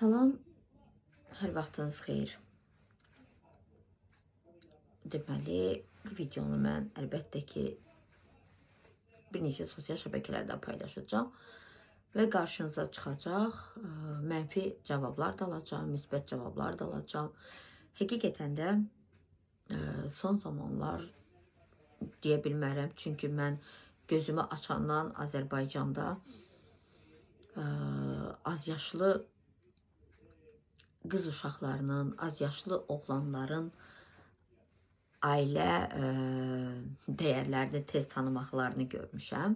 Salam, hər vaxtınız xeyir. Deməli, bu videonu mən əlbəttə ki, bir neçə sosial şəbəkələrdə paylaşacağım və qarşınıza çıxacaq. Mənfi cavablar da alacağım, müsbət cavablar da alacağım. Həqiqətən də son zamanlar deyə bilmərəm, çünki mən gözümü açandan Azərbaycanda az yaşlı qız uşaqlarının, az yaşlı oğlanların ailə dəyərlərini tez tanımaqlarını görmüşəm.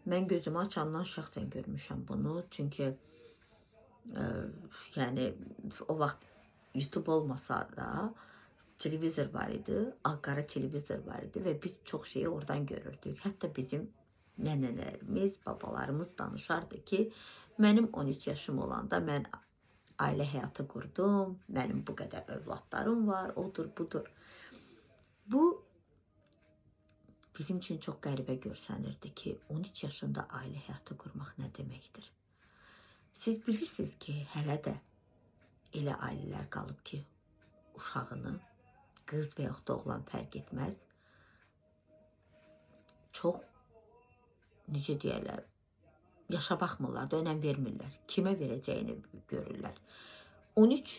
Mən gözümü açandan şəxsən görmüşəm bunu. Çünki yəni o vaxt YouTube olmasa da televizor var idi, ağ-qara televizor var idi və biz çox şeyi oradan görürdük. Hətta bizim nənələrimiz, babalarımız danışardı ki, mənim 13 yaşım olanda mən ailə həyatı qurdum, mənim bu qədər övladlarım var, odur, budur. Bu bizim üçün çox qəribə görsənirdi ki, 13 yaşında ailə həyatı qurmaq nə deməkdir? Siz bilirsiniz ki, hələ də elə ailələr qalıb ki, uşağını, qız və yaxud da oğlan fərq etməz, çox, necə deyərlər, yaşa baxmırlar da, önəm vermirlər. Kimə verəcəyini görürlər. 13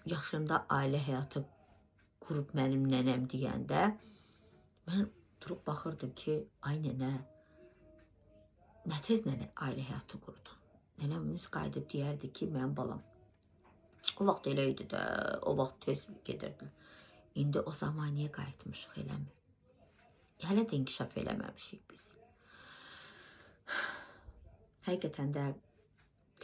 yaşında ailə həyatı qurub mənim nənəm deyəndə, mən durub baxırdım ki, ay nənə, nə tez nənə ailə həyatı qurdu. Nənəmiz qayıdıb deyərdi ki, mənim balam, o vaxt elə idi də, o vaxt tez gedirdi. İndi o zamaniyə qayıtmışıq, eləmi? Hələ də inkişaf eləməmişik biz. Həqiqətən də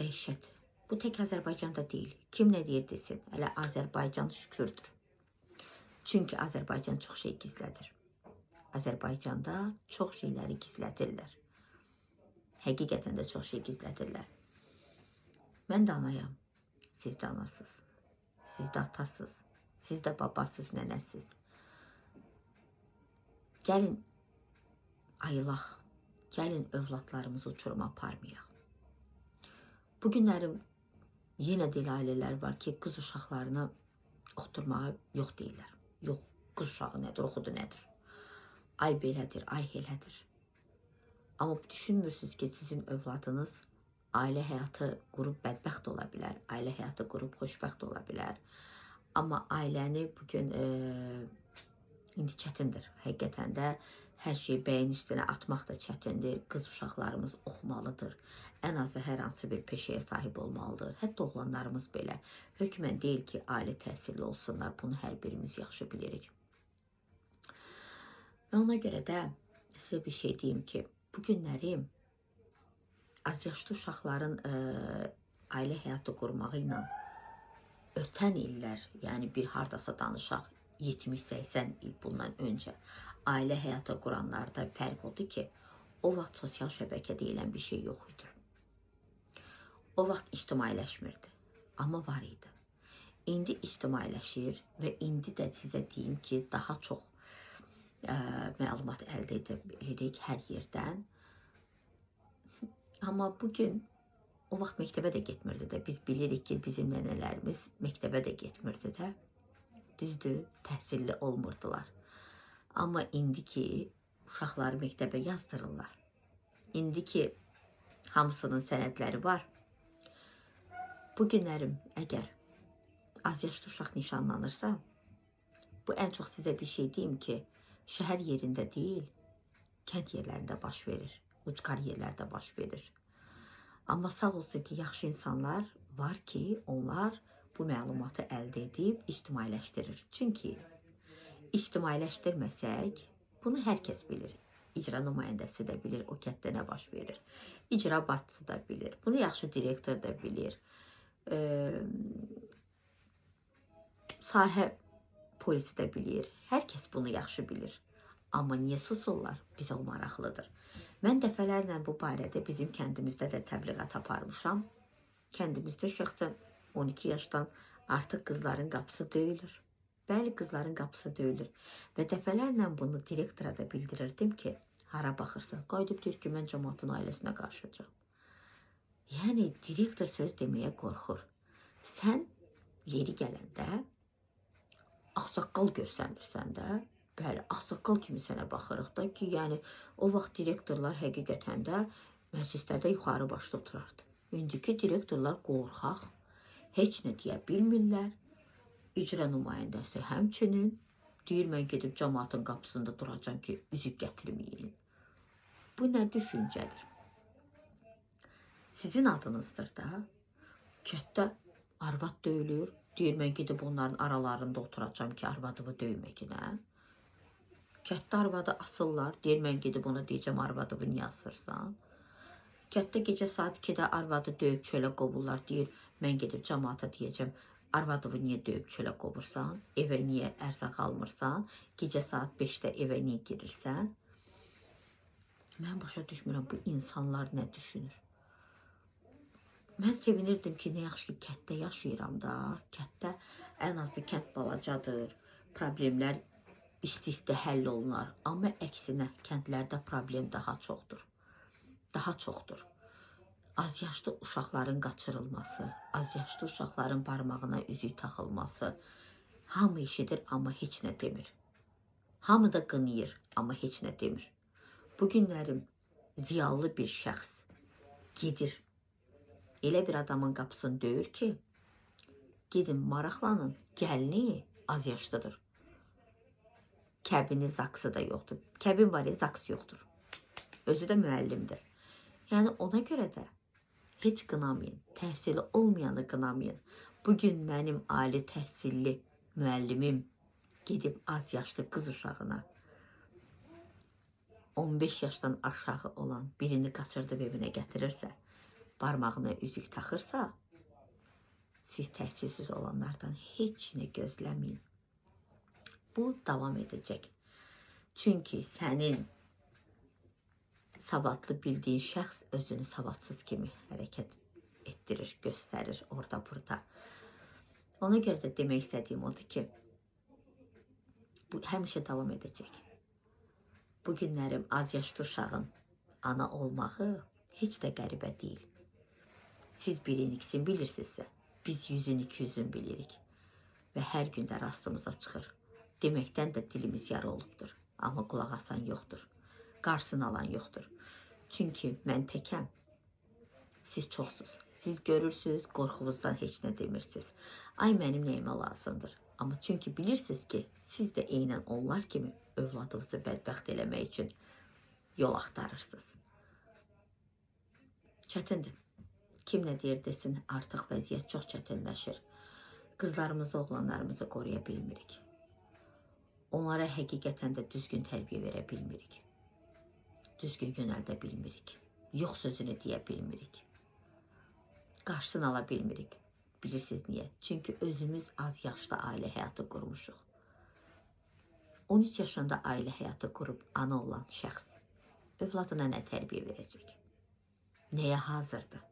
dəhşət. Bu tək Azərbaycanda deyil. Kim nə deyir desin, hələ Azərbaycan şükürdür. Çünki Azərbaycan çox şey gizlədir. Azərbaycanda çox şeyləri gizlədirlər. Həqiqətən də çox şey gizlədirlər. Mən də anayam, siz də anasız, siz də atasız, siz də babasız, nənəsiz. Gəlin ayılaq, gəlin övladlarımızı uçuruma aparmayaq. Bugünlərim yenə də elə ailələr var ki, qız uşaqlarını oxuturmağa yox deyirlər. Yox, qız uşağı nədir, oxudu nədir? Ay belədir, ay elədir. Amma düşünmürsünüz ki, sizin övladınız ailə həyatı qurub bədbəxt ola bilər, ailə həyatı qurub xoşbəxt ola bilər. Amma ailəni bugün indi çətindir. Həqiqətən də hər şeyi bəyin üstünə atmaq da çətindir. Qız uşaqlarımız oxumalıdır. Ən azı hər hansı bir peşəyə sahib olmalıdır. Hətta oğlanlarımız belə. Hökmən deyil ki, ali təhsilli olsunlar. Bunu hər birimiz yaxşı bilirik. Və ona görə də sizə bir şey deyim ki, bu günləri az yaşlı uşaqların ailə həyatı qurmağı ilə ötən illər, yəni bir hardasa danışaq, 70-80 il bundan öncə ailə həyata quranlarda fərq odur ki, o vaxt sosial şəbəkə deyilən bir şey yox idi. O vaxt ictimailəşmirdi, amma var idi. İndi ictimailəşir və indi də sizə deyim ki, daha çox məlumat əldə edə bilirik hər yerdən. Amma bugün o vaxt məktəbə də getmirdi də. Biz bilirik ki, bizim nənələrimiz məktəbə də getmirdi də. Düzdür, təhsilli olmurdular. Amma indiki uşaqları məktəbə yazdırırlar. İndiki hamısının sənədləri var. Bu günlərim əgər az yaşlı uşaq nişanlanırsa, bu ən çox sizə bir şey deyim ki, şəhər yerində deyil, kənd yerlərində baş verir, ucqar yerlərdə baş verir. Amma sağ olsun ki, yaxşı insanlar var ki, onlar bu məlumatı əldə edib ictimailəşdirir. Çünki ictimailəşdirməsək, bunu hər kəs bilir. İcra nümayəndəsi də bilir, o kənddə nə baş verir. İcra başçısı da bilir, bunu yaxşı direktor da bilir. Sahə polisi də bilir, hər kəs bunu yaxşı bilir. Amma niyə susurlar? Bizə o maraqlıdır. Mən dəfələrlə bu barədə bizim kəndimizdə də təbliğat aparmışam. Kəndimizdə şəxsən 12 yaşdan artıq qızların qapısı döyülür. Bəli, qızların qapısı döyülür. Və dəfələrlə bunu direktora da bildirirdim ki, hara baxırsan, qayıdıb deyir ki, mən cəmaatın ailəsinə qarışacağam. Yəni, direktor söz deməyə qorxur. Sən yeri gələndə ağsaqqal görsənirsən də, bəli, ağsaqqal kimi sənə baxırıq da ki, yəni o vaxt direktorlar həqiqətən də məclislərdə yuxarı başda oturardı. İndiki direktorlar qorxaq, heç nə deyə bilmirlər. İcra nümayəndəsi həmçinin deyir, mən gedib cəmaatın qapısında duracam ki, üzük gətirməyin. Bu nə düşüncədir? Sizin adınızdır da, kətdə arvad döyülür, deyir, mən gedib onların aralarında oturacam ki, arvadımı döyməkinə. Kətdə arvadı asırlar, deyir, mən gedib ona deyəcəm, arvadımı niyə asırsan? Kətdə gecə saat 2-də arvadı döyüb çölə qovurlar, deyir, mən gedib cəmaata deyəcəm, arvadımı niyə döyüb çölə qovursan, evə niyə ərzaq almırsan, gecə saat 5-də evə niyə girirsən? Mən başa düşmürəm, bu insanlar nə düşünür? Mən sevinirdim ki, nə yaxşı ki, kətdə yaşayıram da, kətdə ən azı kənd balacadır, problemlər isti-isti həll olunar. Amma əksinə, kəndlərdə problem daha çoxdur. Daha çoxdur. Az yaşlı uşaqların qaçırılması, az yaşlı uşaqların barmağına üzük taxılması, hamı eşidir, amma heç nə demir. Hamı da qınıyır, amma heç nə demir. Bugünlərim ziyalı bir şəxs gedir, elə bir adamın qapısını döyür ki, gedin maraqlanın, gəlini az yaşlıdır. Kəbini, zaksı da yoxdur. Kəbin var ya, zaks yoxdur. Özü də müəllimdir. Yəni ona görə də heç qınamayın, təhsili olmayanı qınamayın. Bugün mənim ali təhsilli müəllimim gedib az yaşlı qız uşağına 15 yaşdan aşağı olan birini qaçırdıb evinə gətirirsə, barmağına üzük taxırsa, siz təhsilsiz olanlardan heç nə gözləməyin. Bu davam edəcək. Çünki sənin savadlı bildiyin şəxs özünü savadsız kimi hərəkət etdirir, göstərir orada burada. Ona görə də demək istədiyim odur ki, bu həmişə davam edəcək. Bugünlərim az yaşlı uşağın ana olmağı heç də qəribə deyil. Siz birin ikisini bilirsinizsə, biz 100-ün 200-ün bilirik və hər gün də rastımıza çıxır. Deməkdən də dilimiz yarı olubdur, amma qulaq asan yoxdur, qarşısını alan yoxdur. Çünki mən təkəm, siz çoxsuz. Siz görürsünüz, qorxuvuzdan heç nə demirsiniz. Ay mənim nəyimə lazımdır. Amma çünki bilirsiniz ki, siz də eynən onlar kimi övladınızı bədbəxt eləmək üçün yol axtarırsınız. Çətindir. Kim nə deyir desin, artıq vəziyyət çox çətinləşir. Qızlarımızı, oğlanlarımızı qoruya bilmirik. Onlara həqiqətən də düzgün tərbiyə verə bilmirik. Düzgün yönəldə bilmirik. Yox sözünü deyə bilmirik. Qarşısını ala bilmirik. Bilirsiniz niyə? Çünki özümüz az yaşlı ailə həyatı qurmuşuq. 13 yaşında ailə həyatı qurub ana olan şəxs övladına nə tərbiyə verəcək? Nəyə hazırdır?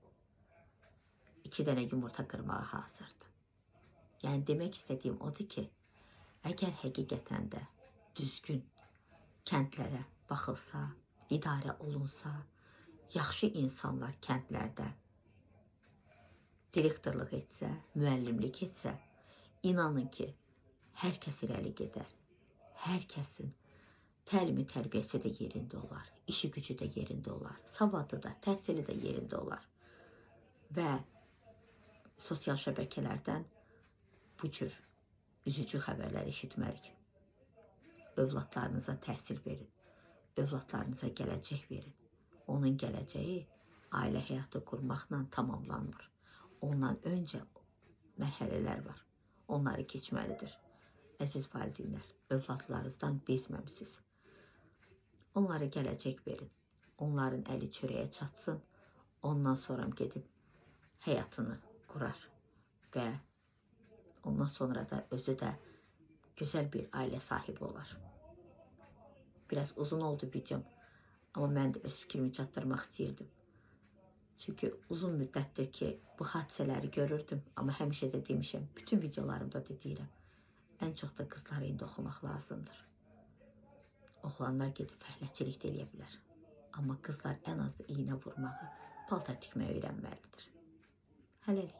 2 dənə yumurta qırmağa hazırdır. Yəni demək istədiyim odur ki, əgər həqiqətən də düzgün kəndlərə baxılsa, idarə olunsa, yaxşı insanlar kəndlərdə direktorluq etsə, müəllimlik etsə, inanın ki, hər kəs irəli gedər. Hər kəsin təlimi tərbiyəsi də yerində olar, işi gücü də yerində olar, savadı da, təhsili də yerində olar. Və sosial şəbəkələrdən bu cür üzücü xəbərlər eşitmərik. Övladlarınıza təhsil verin, övladlarınıza gələcək verin. Onun gələcəyi ailə həyatı qurmaqla tamamlanmır. Ondan öncə mərhələlər var. Onları keçməlidir. Əziz valideynlər, övladlarınızdan bezməmisiniz. Onlara gələcək verin. Onların əli çörəyə çatsın. Ondan sonra gedib həyatını qurar və ondan sonra da özü də gözəl bir ailə sahibi olar. Biraz uzun oldu videom, amma mən də öz fikrimi çatdırmaq istəyirdim. Çünki uzun müddətdir ki, bu hadisələri görürdüm, amma həmişə də demişəm, bütün videolarımda da deyirəm, ən çox da qızlara indi oxumaq lazımdır. Oğlanlar gedib fəhləçilik də eləyə bilər. Amma qızlar ən azı iynə vurmağı, paltar tikməyi öyrənməlidir. Hələlik.